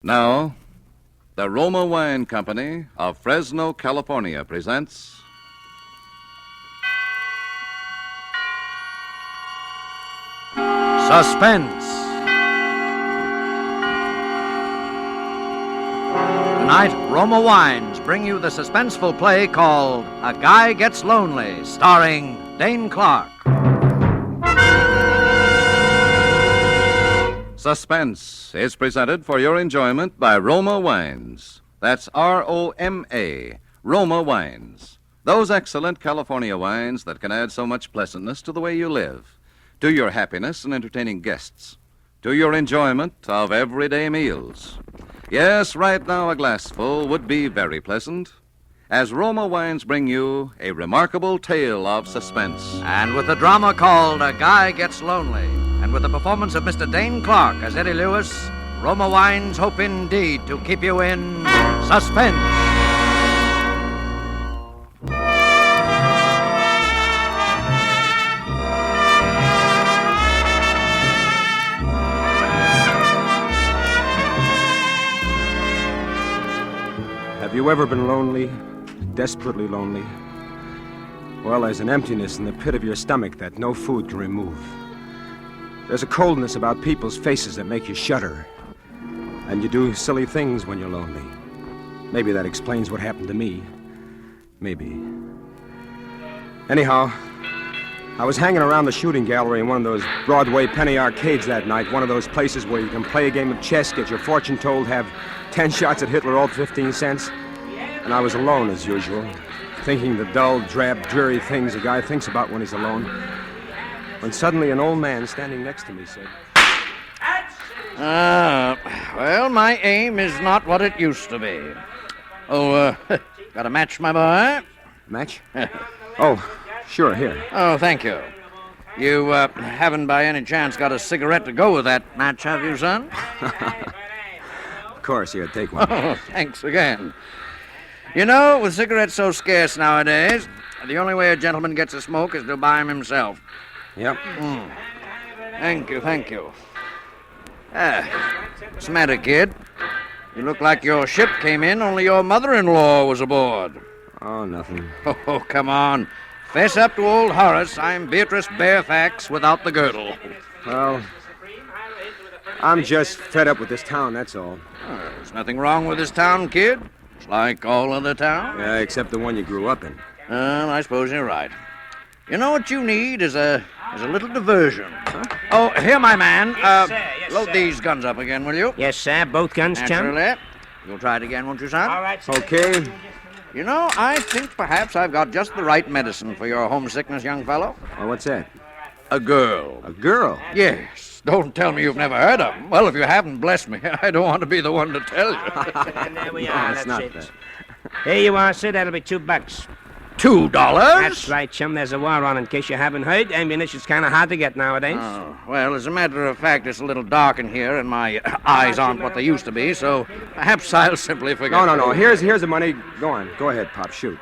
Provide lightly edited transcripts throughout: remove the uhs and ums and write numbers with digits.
Now, the Roma Wine Company of Fresno, California presents Suspense. Tonight, Roma Wines bring you the suspenseful play called A Guy Gets Lonely, starring Dane Clark. Suspense is presented for your enjoyment by Roma Wines. That's R-O-M-A, Roma Wines. Those excellent California wines that can add so much pleasantness to the way you live, to your happiness in entertaining guests, to your enjoyment of everyday meals. Yes, right now a glassful would be very pleasant, as Roma Wines bring you a remarkable tale of suspense. And with the drama called A Guy Gets Lonely, and with the performance of Mr. Dane Clark as Eddie Lewis, Roma Wines hope indeed to keep you in suspense. Have you ever been lonely, desperately lonely? Well, there's an emptiness in the pit of your stomach that no food can remove. There's a coldness about people's faces that make you shudder. And you do silly things when you're lonely. Maybe that explains what happened to me. Maybe. Anyhow, I was hanging around the shooting gallery in one of those Broadway penny arcades that night, one of those places where you can play a game of chess, get your fortune told, have 10 shots at Hitler, all 15 cents. And I was alone, as usual, thinking the dull, drab, dreary things a guy thinks about when he's alone. When suddenly an old man standing next to me said, well, my aim is not what it used to be. Oh, got a match, my boy? Match? Oh, sure, here. Oh, thank you. You haven't by any chance got a cigarette to go with that match, have you, son? Of course, here, take one. Oh, thanks again. You know, with cigarettes so scarce nowadays, the only way a gentleman gets a smoke is to buy 'em himself. Yep. Thank you. What's the matter, kid? You look like your ship came in, only your mother-in-law was aboard. Oh, nothing. Oh, come on. Fess up to old Horace. I'm Beatrice Barefax without the girdle. Well, I'm just fed up with this town, that's all. Oh, there's nothing wrong with this town, kid. It's like all other towns. Yeah, except the one you grew up in. Well, I suppose you're right. You know what you need is a little diversion. Huh? Oh, here, my man. Yes, sir. Load these guns up again, will you? Yes, sir. Both guns, chum. Naturally. You'll try it again, won't you, son? All right, sir. Okay. You know, I think perhaps I've got just the right medicine for your homesickness, young fellow. Oh, what's that? A girl. A girl? Yes. Don't tell me you've never heard of them. Well, if you haven't, bless me. I don't want to be the one to tell you. And there we No, are. it's That's not it. that. Here you are, sir. That'll be $2. $2? That's right, chum. There's a war on, in case you haven't heard. Ammunition's kind of hard to get nowadays. Oh, well, as a matter of fact, it's a little dark in here, and my eyes aren't what they used to be, so perhaps I'll simply forget. No. Here's the money. Go on. Go ahead, Pop. Shoot.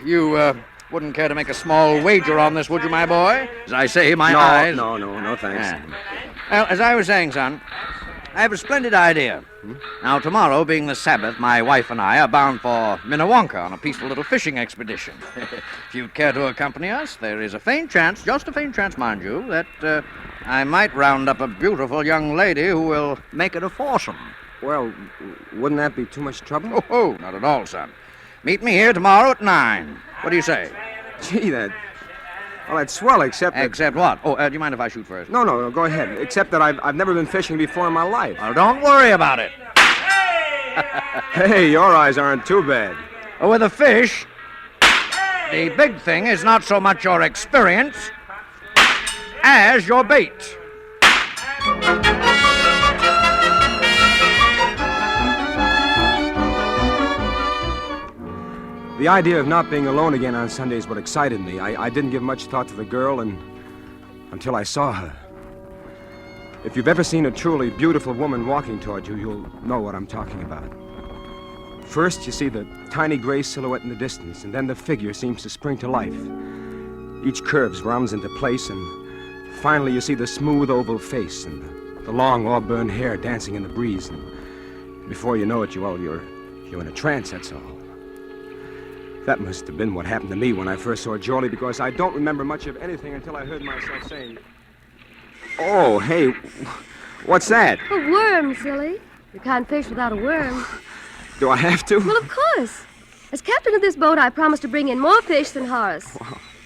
You wouldn't care to make a small wager on this, would you, my boy? As I say, my eyes... No, thanks. Yeah. Well, as I was saying, son, I have a splendid idea. Now, tomorrow, being the Sabbath, my wife and I are bound for Minnewanka on a peaceful little fishing expedition. If you'd care to accompany us, there is a faint chance, just a faint chance, mind you, that I might round up a beautiful young lady who will make it a foursome. Well, wouldn't that be too much trouble? Oh, not at all, son. Meet me here tomorrow at 9. What do you say? Gee, that's swell, except that... Except what? Oh, do you mind if I shoot first? No, go ahead. Except that I've never been fishing before in my life. Well, don't worry about it. Hey, your eyes aren't too bad. With a fish, the big thing is not so much your experience as your bait. The idea of not being alone again on Sunday is what excited me. I didn't give much thought to the girl until I saw her. If you've ever seen a truly beautiful woman walking toward you, you'll know what I'm talking about. First, you see the tiny gray silhouette in the distance, and then the figure seems to spring to life. Each curve rounds into place, and finally you see the smooth oval face and the long auburn hair dancing in the breeze. And Before you know it, you're in a trance, that's all. That must have been what happened to me when I first saw Jorlie, because I don't remember much of anything until I heard myself saying, "Oh, hey, what's that?" A worm, silly. You can't fish without a worm. Do I have to? Well, of course. As captain of this boat, I promise to bring in more fish than Horace.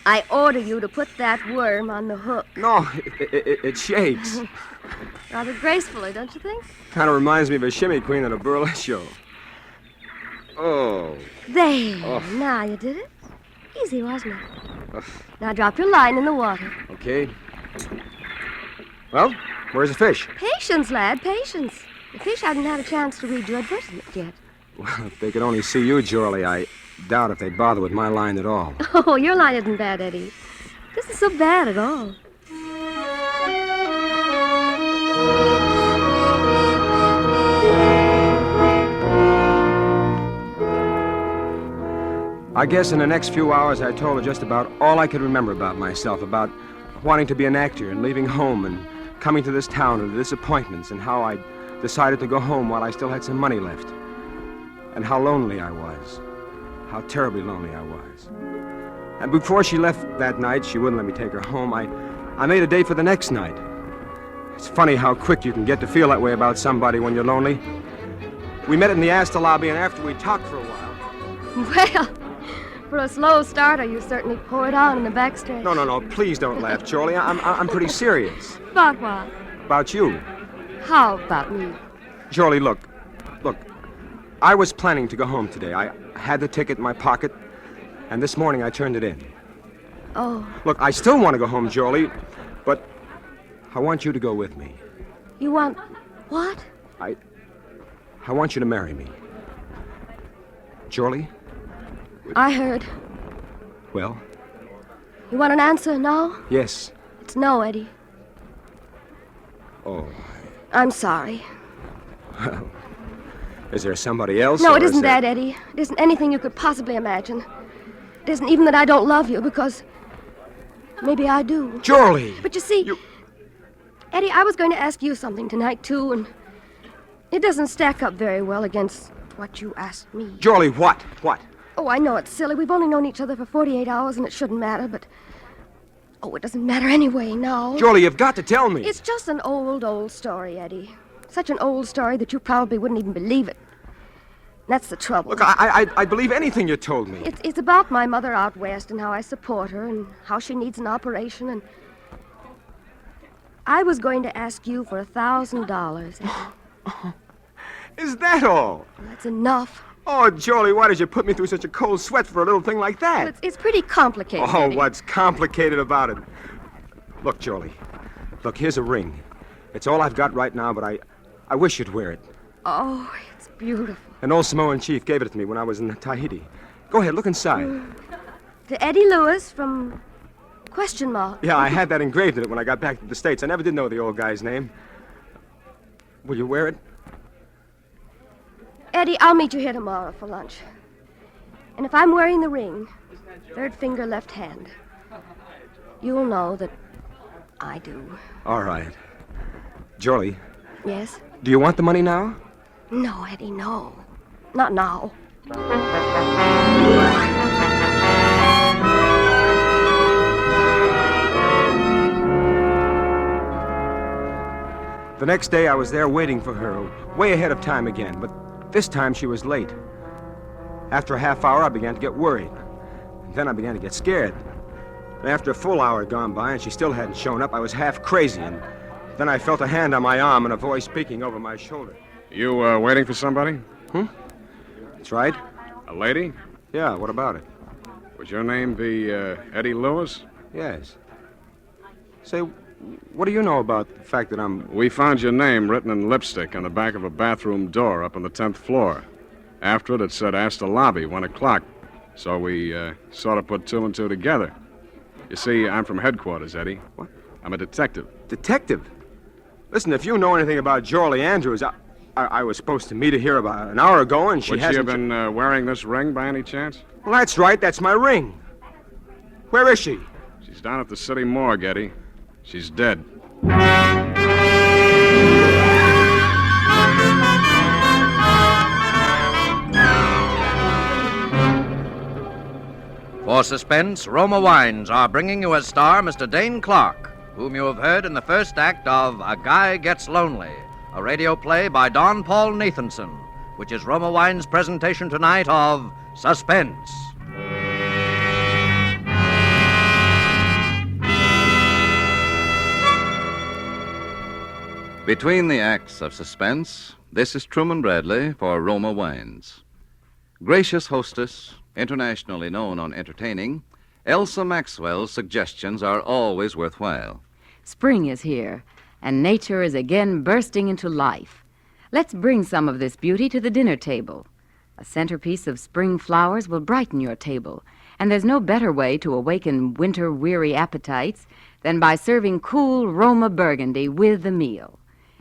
I order you to put that worm on the hook. No, it shakes. Rather gracefully, don't you think? Kind of reminds me of a shimmy queen at a burlesque show. Oh. There. Oh. Now you did it. Easy, wasn't it? Now drop your line in the water. Okay. Well, where's the fish? Patience, lad, patience. The fish hadn't had a chance to read your advertisement yet. Well, if they could only see you, Jorlie, I doubt if they'd bother with my line at all. Oh, your line isn't bad, Eddie. This is so bad at all. I guess in the next few hours I told her just about all I could remember about myself, about wanting to be an actor and leaving home and coming to this town and the disappointments, and how I decided to go home while I still had some money left, and how lonely I was, how terribly lonely I was. And before she left that night, she wouldn't let me take her home. I made a date for the next night. It's funny how quick you can get to feel that way about somebody when you're lonely. We met in the Astor lobby, and after we talked for a while... Well, for a slow starter, you certainly pour it on in the backstretch. No, please don't laugh, Jorlie. I'm pretty serious. About what? About you. How about me? Jorlie, look. I was planning to go home today. I had the ticket in my pocket, and this morning I turned it in. Oh. Look, I still want to go home, Jorlie, but I want you to go with me. You want what? I want you to marry me. Jorlie? I heard. Well? You want an answer now? Yes. It's no, Eddie. Oh. I'm sorry. Well, is there somebody else? No, or it is isn't there... that, Eddie. It isn't anything you could possibly imagine. It isn't even that I don't love you, because maybe I do. Jorlie! But you see, Eddie, I was going to ask you something tonight, too, and it doesn't stack up very well against what you asked me. Jorlie, what? What? Oh, I know it's silly. We've only known each other for 48 hours, and it shouldn't matter, but... Oh, it doesn't matter anyway now. Jorlie, you've got to tell me. It's just an old story, Eddie. Such an old story that you probably wouldn't even believe it. That's the trouble. Look, I'd believe anything you told me. It's about my mother out west and how I support her and how she needs an operation, and... I was going to ask you for $1,000. Is that all? That's enough. Oh, Jorlie, why did you put me through such a cold sweat for a little thing like that? Well, it's pretty complicated, Oh, Eddie. what's complicated about it? Look, Jorlie. Look, here's a ring. It's all I've got right now, but I wish you'd wear it. Oh, it's beautiful. An old Samoan chief gave it to me when I was in Tahiti. Go ahead, look inside. To Eddie Lewis from... ? Yeah, I had that engraved in it when I got back to the States. I never did know the old guy's name. Will you wear it? Eddie, I'll meet you here tomorrow for lunch. And if I'm wearing the ring, third finger, left hand, you'll know that I do. All right. Jorlie, Yes? do you want the money now? No, Eddie, no. Not now. The next day, I was there waiting for her, way ahead of time again, but this time she was late. After a half hour, I began to get worried. Then I began to get scared. And after a full hour had gone by and she still hadn't shown up, I was half crazy, and then I felt a hand on my arm and a voice speaking over my shoulder. You, waiting for somebody? That's right. A lady? Yeah, what about it? Would your name be, Eddie Lewis? Yes. Say, what do you know about the fact that I'm... We found your name written in lipstick on the back of a bathroom door up on the 10th floor. After it said Astor Lobby, 1 o'clock. So we, sort of put two and two together. You see, I'm from headquarters, Eddie. What? I'm a detective. Detective? Listen, if you know anything about Jorlie Andrews, I was supposed to meet her here about an hour ago, and she Would she hasn't... have been wearing this ring by any chance? Well, that's right. That's my ring. Where is she? She's down at the city morgue, Eddie. She's dead. For Suspense, Roma Wines are bringing you as star Mr. Dane Clark, whom you have heard in the first act of A Guy Gets Lonely, a radio play by Don Paul Nathanson, which is Roma Wines' presentation tonight of Suspense. Between the acts of Suspense, this is Truman Bradley for Roma Wines. Gracious hostess, internationally known on entertaining, Elsa Maxwell's suggestions are always worthwhile. Spring is here, and nature is again bursting into life. Let's bring some of this beauty to the dinner table. A centerpiece of spring flowers will brighten your table, and there's no better way to awaken winter-weary appetites than by serving cool Roma Burgundy with the meal.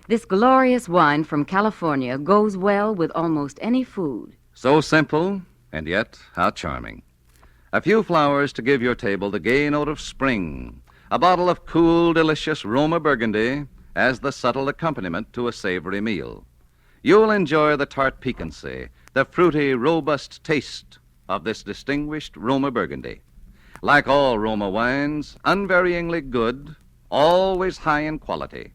This glorious wine from California goes well with almost any food. So simple, and yet how charming. A few flowers to give your table the gay note of spring. A bottle of cool, delicious Roma Burgundy as the subtle accompaniment to a savory meal. You'll enjoy the tart piquancy, the fruity, robust taste of this distinguished Roma Burgundy. Like all Roma wines, unvaryingly good, always high in quality.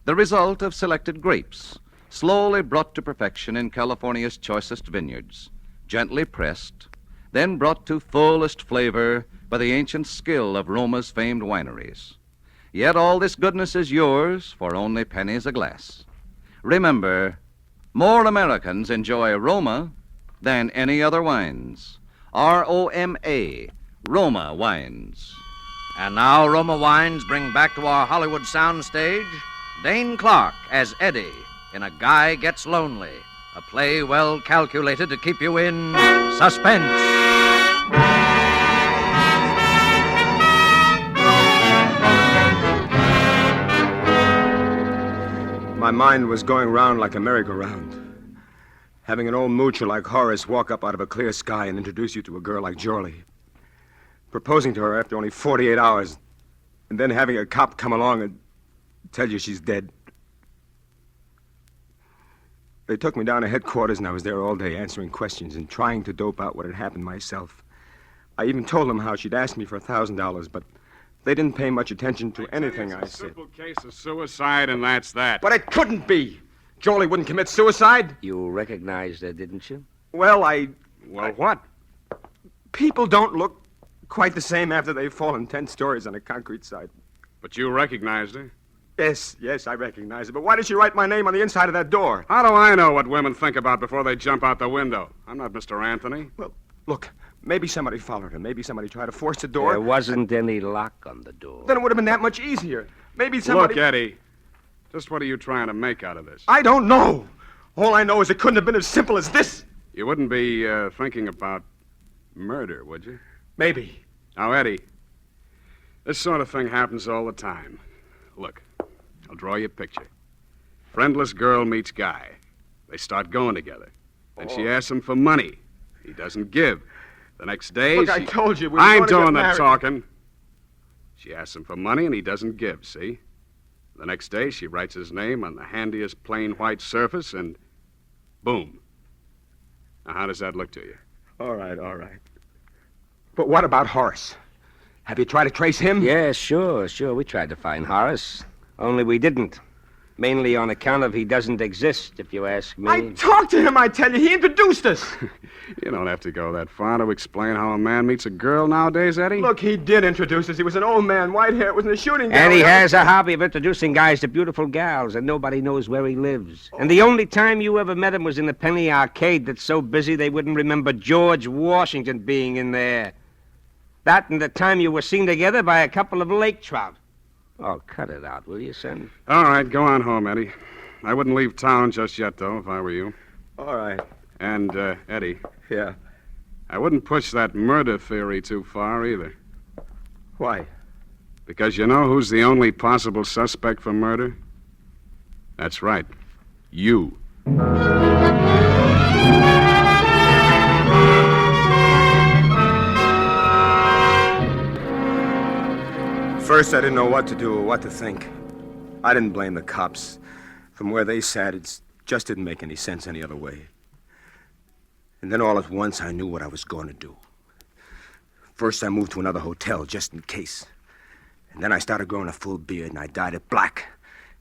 The result of selected grapes, slowly brought to perfection in California's choicest vineyards, gently pressed, then brought to fullest flavor by the ancient skill of Roma's famed wineries. Yet all this goodness is yours for only pennies a glass. Remember, more Americans enjoy Roma than any other wines. R-O-M-A, Roma Wines. And now Roma Wines bring back to our Hollywood soundstage Dane Clark as Eddie in A Guy Gets Lonely, a play well calculated to keep you in suspense. My mind was going round like a merry-go-round. Having an old moocher like Horace walk up out of a clear sky and introduce you to a girl like Jorley. Proposing to her after only 48 hours, and then having a cop come along and tell you she's dead. They took me down to headquarters, and I was there all day answering questions and trying to dope out what had happened myself. I even told them how she'd asked me for $1,000, but they didn't pay much attention to anything I said. It's a simple case of suicide, and that's that. But it couldn't be. Jorley wouldn't commit suicide. You recognized her, didn't you? Well, Well, what? people don't look quite the same after they've fallen 10 stories on a concrete site. But you recognized her. Yes, I recognize her. But why did she write my name on the inside of that door? How do I know what women think about before they jump out the window? I'm not Mr. Anthony. Well, look, maybe somebody followed her. Maybe somebody tried to force the door. There wasn't any lock on the door. Then it would have been that much easier. Maybe somebody... Look, Eddie, just what are you trying to make out of this? I don't know. All I know is it couldn't have been as simple as this. You wouldn't be thinking about murder, would you? Maybe. Now, Eddie, this sort of thing happens all the time. Look, I'll draw you a picture. Friendless girl meets guy. They start going together. Then she asks him for money. He doesn't give. The next day, Look, I told you we were I ain't going to get doing that married. talking. She asks him for money, and he doesn't give, see? The next day, she writes his name on the handiest plain white surface, and boom. Now, how does that look to you? All right. But what about Horace? Have you tried to trace him? Yeah, sure. We tried to find Horace. Only we didn't. Mainly on account of he doesn't exist, if you ask me. I talked to him, I tell you. He introduced us. You don't have to go that far to explain how a man meets a girl nowadays, Eddie. Look, he did introduce us. He was an old man, white hair. It was in a shooting And he gallery. has a hobby of introducing guys to beautiful gals, and nobody knows where he lives. And the only time you ever met him was in the Penny Arcade that's so busy they wouldn't remember George Washington being in there. That and the time you were seen together by a couple of lake trout. Oh, cut it out, will you, son? All right, go on home, Eddie. I wouldn't leave town just yet, though, if I were you. All right. And, Eddie, Yeah. I wouldn't push that murder theory too far, either. Why? Because you know who's the only possible suspect for murder? That's right. You. First, I didn't know what to do or what to think. I didn't blame the cops. From where they sat, it just didn't make any sense any other way. And then all at once, I knew what I was going to do. First, I moved to another hotel, just in case. And then I started growing a full beard, and I dyed it black.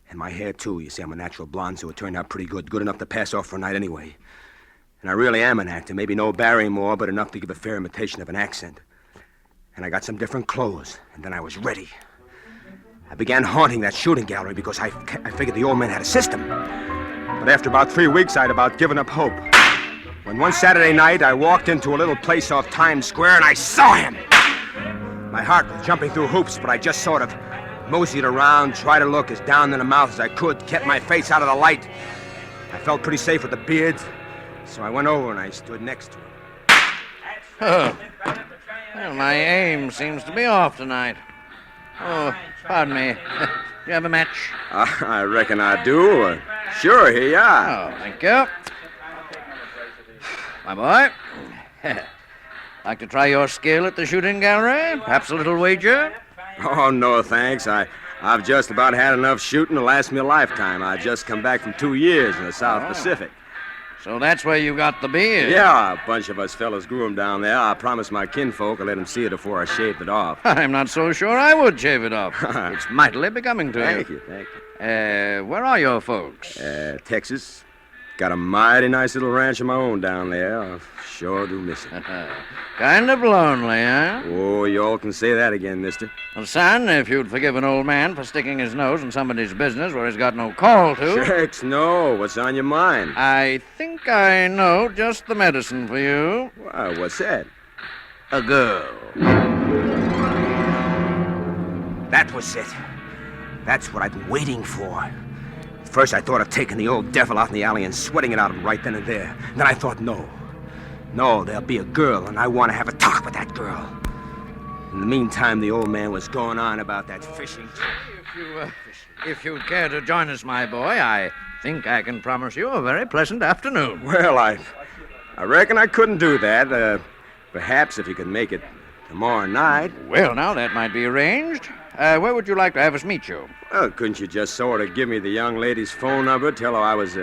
And my hair, too. You see, I'm a natural blonde, so it turned out pretty good. Good enough to pass off for a night anyway. And I really am an actor. Maybe no Barrymore, but enough to give a fair imitation of an accent. And I got some different clothes, and then I was ready. I began haunting that shooting gallery because I figured the old man had a system. But after about 3 weeks, I'd about given up hope. When one Saturday night, I walked into a little place off Times Square, and I saw him. My heart was jumping through hoops, but I just sort of moseyed around, tried to look as down in the mouth as I could, kept my face out of the light. I felt pretty safe with the beard, so I went over and I stood next to him. Oh. Well, my aim seems to be off tonight. Oh, pardon me. Do you have a match? I reckon I do. Sure, here you are. Oh, thank you. My boy, like to try your skill at the shooting gallery? Perhaps a little wager? Oh, no, thanks. I've just about had enough shooting to last me a lifetime. I just come back from 2 years in the South Pacific. So that's where you got the beard? Yeah, a bunch of us fellas grew 'em down there. I promised my kinfolk I'd let 'em see it before I shaved it off. I'm not so sure I would shave it off. It's mightily becoming to Thank you. you. Where are your folks? Texas. Got a mighty nice little ranch of my own down there. I sure do miss it. Kind of lonely, huh? Oh, you all can say that again, mister. Well, son, if you'd forgive an old man for sticking his nose in somebody's business where he's got no call to. Shucks, no. What's on your mind? I think I know just the medicine for you. Why, what's that? A girl. That was it. That's what I've been waiting for. First, I thought of taking the old devil out in the alley and sweating it out of him right then and there. Then I thought, no, there'll be a girl, and I want to have a talk with that girl. In the meantime, the old man was going on about that fishing. If you'd care to join us, my boy, I think I can promise you a very pleasant afternoon. Well, I reckon I couldn't do that. Perhaps if you could make it tomorrow night. Well, now, that might be arranged. Where would you like to have us meet you? Well, couldn't you just sort of give me the young lady's phone number, tell her I was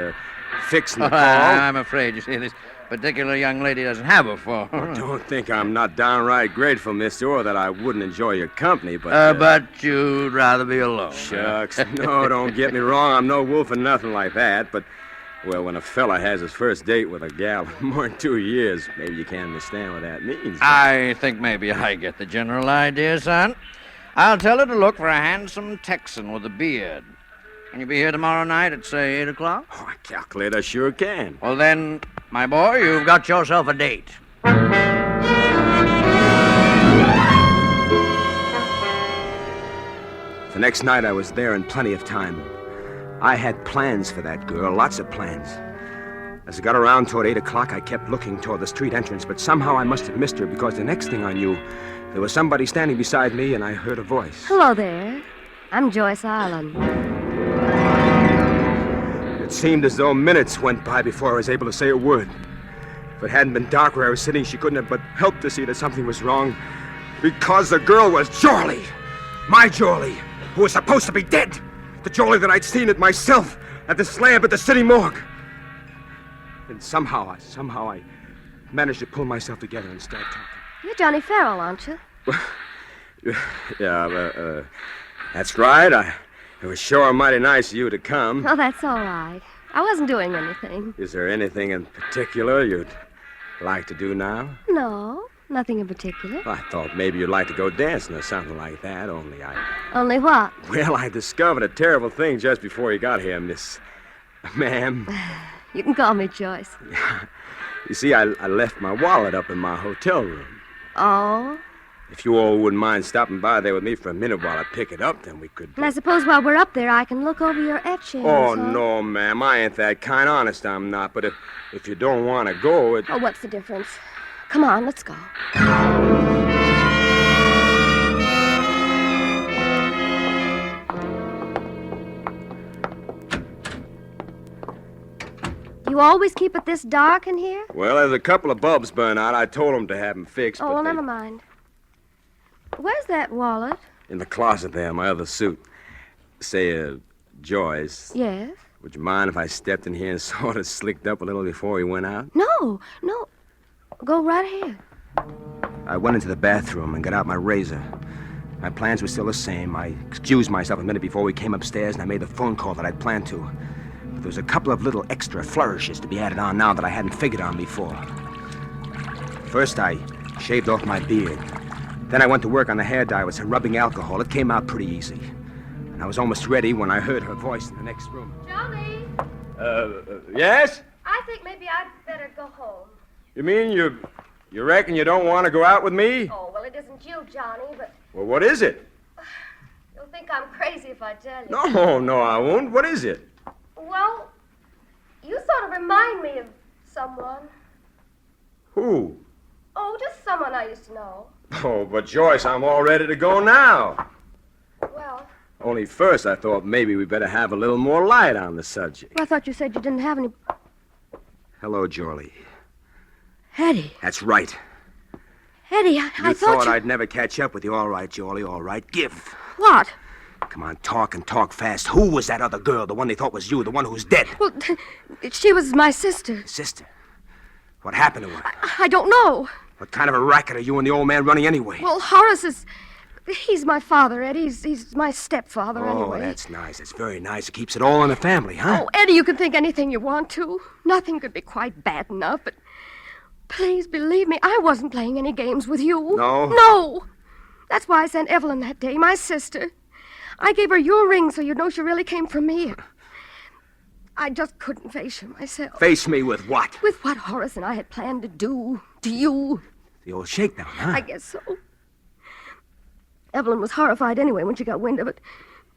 fixing the call? I'm afraid, you see, this particular young lady doesn't have a phone. Don't think I'm not downright grateful, mister, or that I wouldn't enjoy your company, but... But you'd rather be alone. Shucks. No, don't get me wrong. I'm no wolf or nothing like that, but... Well, when a fella has his first date with a gal in more than 2 years, maybe you can't understand what that means. I think maybe I get the general idea, son. I'll tell her to look for a handsome Texan with a beard. Can you be here tomorrow night at, say, 8 o'clock? Oh, I calculate I sure can. Well, then, my boy, you've got yourself a date. The next night, I was there in plenty of time. I had plans for that girl, lots of plans. As I got around toward 8 o'clock, I kept looking toward the street entrance, but somehow I must have missed her because the next thing I knew, there was somebody standing beside me, and I heard a voice. Hello there. I'm Joyce Island. It seemed as though minutes went by before I was able to say a word. If it hadn't been dark where I was sitting, she couldn't have but helped to see that something was wrong. Because the girl was Jorley. My Jorley, who was supposed to be dead. The Jorley that I'd seen it myself at the slab at the city morgue. And somehow I managed to pull myself together and start talking. You're Johnny Farrell, aren't you? Yeah, that's right. It was sure mighty nice of you to come. Oh, that's all right. I wasn't doing anything. Is there anything in particular you'd like to do now? No, nothing in particular. I thought maybe you'd like to go dancing or something like that, only Only what? Well, I discovered a terrible thing just before you got here, Miss... Ma'am. You can call me Joyce. You see, I left my wallet up in my hotel room. Oh? If you all wouldn't mind stopping by there with me for a minute while I pick it up, then we could... And I suppose while we're up there, I can look over your etchings. Oh, huh? no, ma'am. I ain't that kind. Honest, I'm not. But if you don't want to go, Oh, what's the difference? Come on, let's go. You always keep it this dark in here? Well, there's a couple of bulbs burn out. I told them to have them fixed. Oh, but well, they- never mind. Where's that wallet? In the closet there, my other suit. Say, Joyce, Yes? would you mind if I stepped in here and sort of slicked up a little before we went out? No. Go right ahead. I went into the bathroom and got out my razor. My plans were still the same. I excused myself a minute before we came upstairs, and I made the phone call that I'd planned to. But there was a couple of little extra flourishes to be added on now that I hadn't figured on before. First, I shaved off my beard. Then I went to work on the hair dye with some rubbing alcohol. It came out pretty easy. And I was almost ready when I heard her voice in the next room. Johnny, Yes? I think maybe I'd better go home. You mean you reckon you don't want to go out with me? Oh, well, it isn't you, Johnny, but Well, what is it? you'll think I'm crazy if I tell you. No, I won't. What is it? Well, you sort of remind me of someone. Who? Oh, just someone I used to know. Oh, but Joyce, I'm all ready to go now. Well, Only first I thought maybe we better have a little more light on the subject. I thought you said you didn't have any... Hello, Jorlie. Eddie. That's right. Eddie, You I thought I'd never catch up with you. All right, Jorlie, all right. Give. What? Come on, talk and talk fast. Who was that other girl, the one they thought was you, the one who's dead? Well, she was my sister. Sister. What happened to her? I don't know. What kind of a racket are you and the old man running anyway? Well, Horace is... He's my father, Eddie. He's my stepfather, Oh, anyway. that's nice. That's very nice. It keeps it all in the family, huh? Oh, Eddie, you can think anything you want to. Nothing could be quite bad enough, but please believe me, I wasn't playing any games with you. No? No. That's why I sent Evelyn that day, my sister. I gave her your ring so you'd know she really came from me. I just couldn't face you myself. Face me with what? With what Horace and I had planned to do to you. The old shakedown, huh? I guess so. Evelyn was horrified anyway when she got wind of it.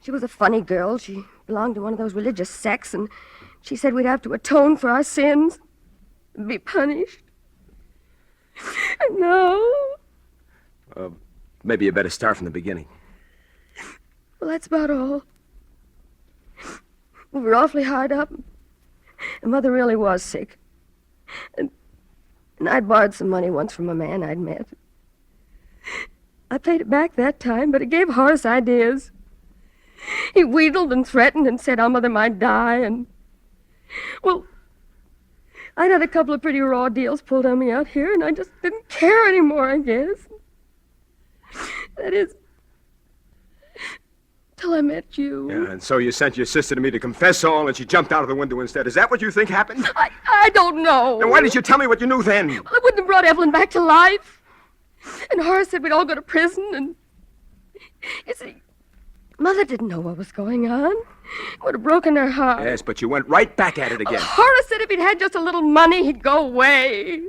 She was a funny girl. She belonged to one of those religious sects, and she said we'd have to atone for our sins, be punished. No. Maybe you better start from the beginning. Well, that's about all. We were awfully hard up. And Mother really was sick. And I'd borrowed some money once from a man I'd met. I paid it back that time, but it gave Horace ideas. He wheedled and threatened and said our mother might die, and... Well, I'd had a couple of pretty raw deals pulled on me out here, and I just didn't care anymore, I guess. That is... till I met you. Yeah, and so you sent your sister to me to confess all, and she jumped out of the window instead. Is that what you think happened? I don't know. Then why didn't you tell me what you knew then? Well, it wouldn't have brought Evelyn back to life. And Horace said we'd all go to prison, and... You see, Mother didn't know what was going on. It would have broken her heart. Yes, but you went right back at it again. Horace said if he'd had just a little money, he'd go away.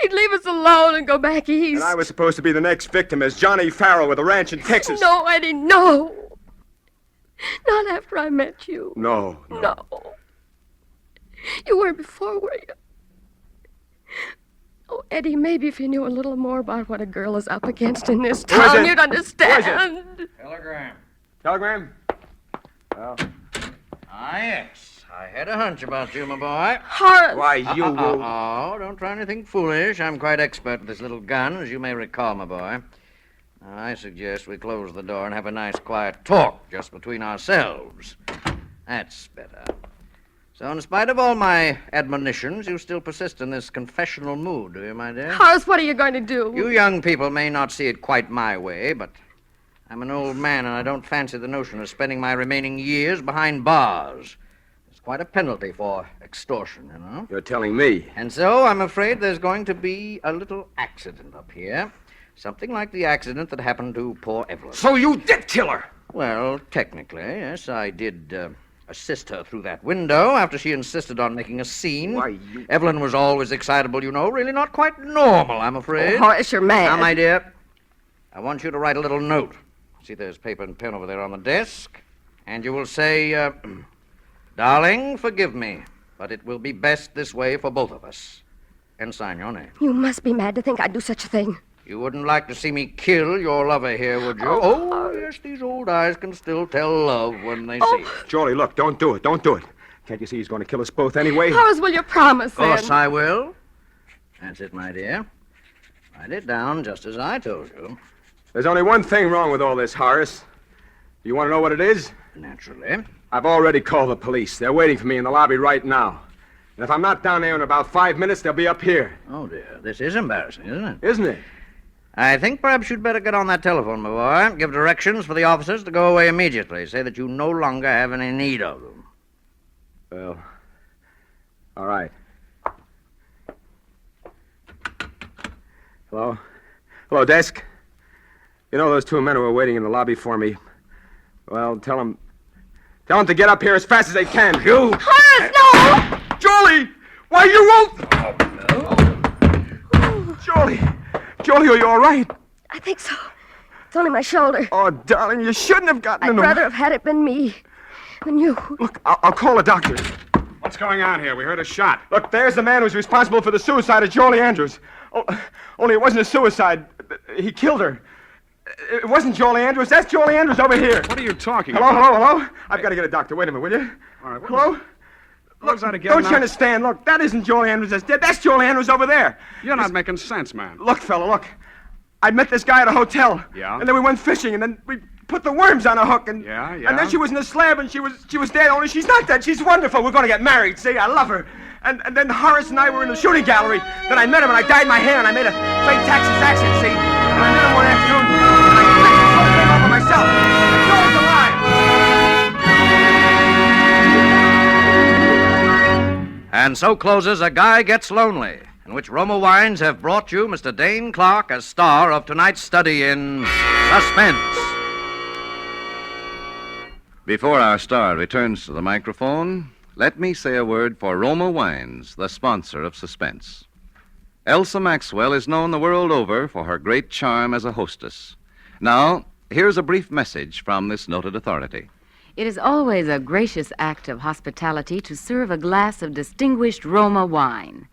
He'd leave us alone and go back east. And I was supposed to be the next victim as Johnny Farrell with a ranch in Texas. No, Eddie, no. Not after I met you. No. No. You weren't before, were you? Oh, Eddie, maybe if you knew a little more about what a girl is up against in this Who is town, it? you'd understand. Telegram. Telegram? Ah, yes. I had a hunch about you, my boy. Horace. Why, you will... Oh, don't try anything foolish. I'm quite expert with this little gun, as you may recall, my boy. Now, I suggest we close the door and have a nice, quiet talk just between ourselves. That's better. So, in spite of all my admonitions, you still persist in this confessional mood, do you, my dear? Horace, what are you going to do? You young people may not see it quite my way, but I'm an old man, and I don't fancy the notion of spending my remaining years behind bars. It's quite a penalty for extortion, you know. You're telling me. And so I'm afraid there's going to be a little accident up here. Something like the accident that happened to poor Evelyn. So you did kill her? Well, technically, yes, I did assist her through that window after she insisted on making a scene. Why, you... Evelyn was always excitable, you know. Really not quite normal, I'm afraid. Oh, Horace, you're mad. Now, my dear, I want you to write a little note. See, there's paper and pen over there on the desk. And you will say, Darling, forgive me, but it will be best this way for both of us. And sign your name. You must be mad to think I'd do such a thing. You wouldn't like to see me kill your lover here, would you? Oh, yes, these old eyes can still tell love when they see it. Jorlie, look, don't do it. Don't do it. Can't you see he's going to kill us both anyway? Horace, will you promise, Of course then? I will. That's it, my dear. Write it down just as I told you. There's only one thing wrong with all this, Horace. Do you want to know what it is? Naturally. I've already called the police. They're waiting for me in the lobby right now. And if I'm not down there in about 5 minutes, they'll be up here. Oh, dear. This is embarrassing, isn't it? Isn't it? I think perhaps you'd better get on that telephone, my boy. Give directions for the officers to go away immediately. Say that you no longer have any need of them. Well, all right. Hello? Hello, desk. You know those two men who are waiting in the lobby for me? Well, tell them to get up here as fast as they can. You! Horace, no! Julie! Why, you won't... Julie! Julie, are you all right? I think so. It's only my shoulder. Oh, darling, you shouldn't have gotten I'd into... rather have had it been me than you. Look, I'll call a doctor. What's going on here? We heard a shot. Look, there's the man who's responsible for the suicide of Jolie Andrews. Only it wasn't a suicide. He killed her. It wasn't Jolie Andrews. That's Jolie Andrews over here. What are you talking Hello, about? hello. I've got to get a doctor. Wait a minute, will you? All right, Hello? What was that again? Don't now? you understand? Look, that isn't Jolie Andrews that's dead. That's Jolie Andrews over there. You're not making sense, man. Look, fella, look. I met this guy at a hotel. Yeah? And then we went fishing, and then we put the worms on a hook, and... Yeah? And then she was in the slab, and she was dead, only she's not dead. She's wonderful. We're going to get married, see? I love her. And then Horace and I were in the shooting gallery. Then I met him, and I dyed my hair, and I made a fake Texas accent, see? And I met him one afternoon, and I came over myself. And Joey's alive. And so closes A Guy Gets Lonely, in which Roma Wines have brought you Mr. Dane Clark as star of tonight's study in Suspense. Before our star returns to the microphone, let me say a word for Roma Wines, the sponsor of Suspense. Elsa Maxwell is known the world over for her great charm as a hostess. Now, here's a brief message from this noted authority. It is always a gracious act of hospitality to serve a glass of distinguished Roma wine.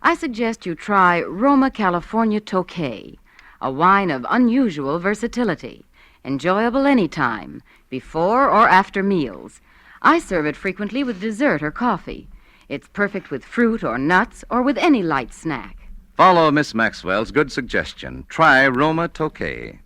I suggest you try Roma California Tokay, a wine of unusual versatility, enjoyable any time, before or after meals. I serve it frequently with dessert or coffee. It's perfect with fruit or nuts or with any light snack. Follow Miss Maxwell's good suggestion. Try Roma Tokay.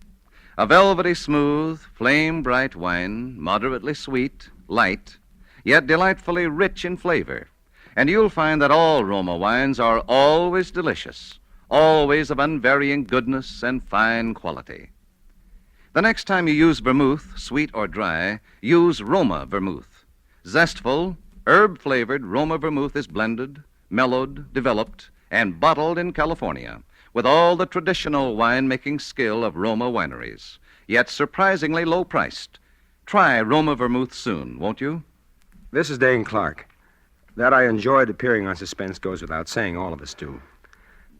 A velvety smooth, flame-bright wine, moderately sweet, light, yet delightfully rich in flavor. And you'll find that all Roma wines are always delicious, always of unvarying goodness and fine quality. The next time you use vermouth, sweet or dry, use Roma vermouth. Zestful, herb-flavored Roma vermouth is blended, mellowed, developed, and bottled in California with all the traditional wine-making skill of Roma wineries, yet surprisingly low-priced. Try Roma vermouth soon, won't you? This is Dane Clark. That I enjoyed appearing on Suspense goes without saying. All of us do.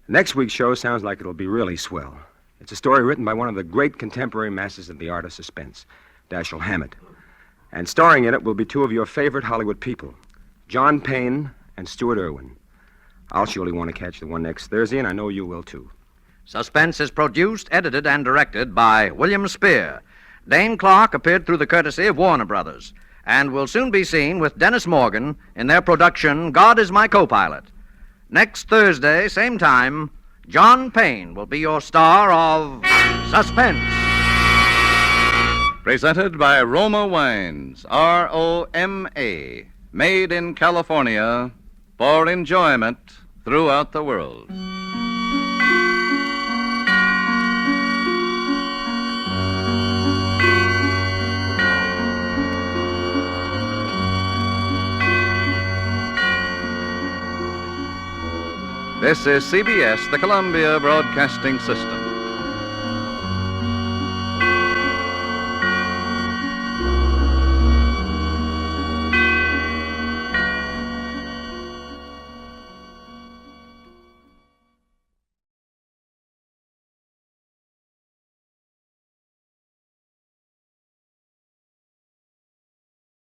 Next week's show sounds like it'll be really swell. It's a story written by one of the great contemporary masters of the art of suspense, Dashiell Hammett. And starring in it will be two of your favorite Hollywood people, John Payne and Stuart Irwin. I'll surely want to catch the one next Thursday, and I know you will, too. Suspense is produced, edited, and directed by William Spear. Dane Clark appeared through the courtesy of Warner Brothers and will soon be seen with Dennis Morgan in their production, God is My Co-Pilot. Next Thursday, same time, John Payne will be your star of Suspense. Presented by Roma Wines, R-O-M-A, made in California for enjoyment throughout the world. This is CBS, the Columbia Broadcasting System.